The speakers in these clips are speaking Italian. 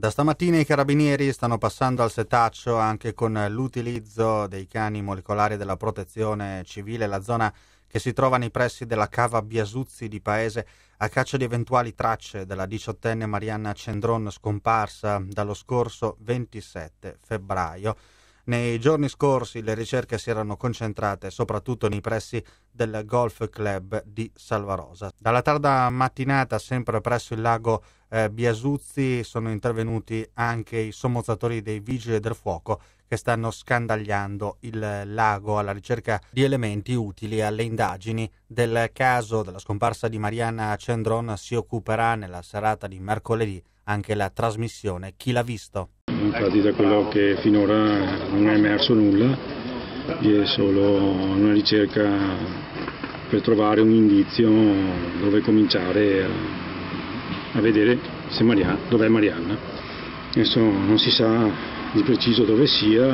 Da stamattina i carabinieri stanno passando al setaccio anche con l'utilizzo dei cani molecolari della protezione civile. La zona che si trova nei pressi della cava Biasuzzi di Paese a caccia di eventuali tracce della 18enne Marianna Cendron scomparsa dallo scorso 27 febbraio. Nei giorni scorsi le ricerche si erano concentrate soprattutto nei pressi del Golf Club di Salvarosa. Dalla tarda mattinata, sempre presso il lago Biasuzzi, sono intervenuti anche i sommozzatori dei Vigili del Fuoco che stanno scandagliando il lago alla ricerca di elementi utili alle indagini. Del caso della scomparsa di Marianna Cendron si occuperà nella serata di mercoledì anche la trasmissione Chi l'ha visto. Infatti da quello che finora non è emerso nulla, è solo una ricerca per trovare un indizio dove cominciare a vedere se dov'è Marianna. Adesso non si sa di preciso dove sia,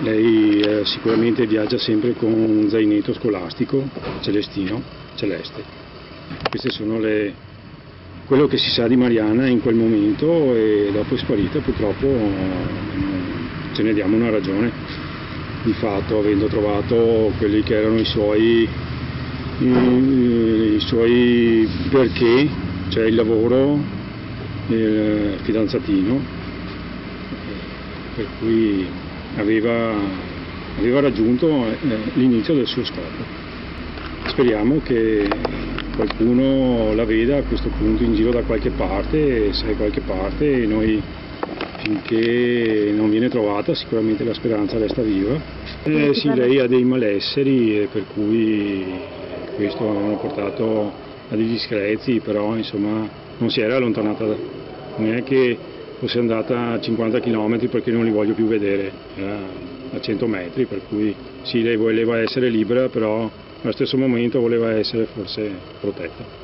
lei sicuramente viaggia sempre con un zainetto scolastico celeste. Queste sono quello che si sa di Marianna in quel momento, e dopo è sparita. Purtroppo ce ne diamo una ragione. Di fatto, avendo trovato quelli che erano i suoi perché, cioè il lavoro, il fidanzatino, per cui aveva raggiunto l'inizio del suo scopo. Speriamo che qualcuno la veda a questo punto in giro da qualche parte, e se è qualche parte, noi finché non viene trovata sicuramente la speranza resta viva. Sì, lei ha dei malesseri, per cui questo hanno portato a degli discrezi, però insomma non si era allontanata, non è che fosse andata a 50 km perché non li voglio più vedere, era a 100 metri, per cui sì, lei voleva essere libera, però allo stesso momento voleva essere forse protetta.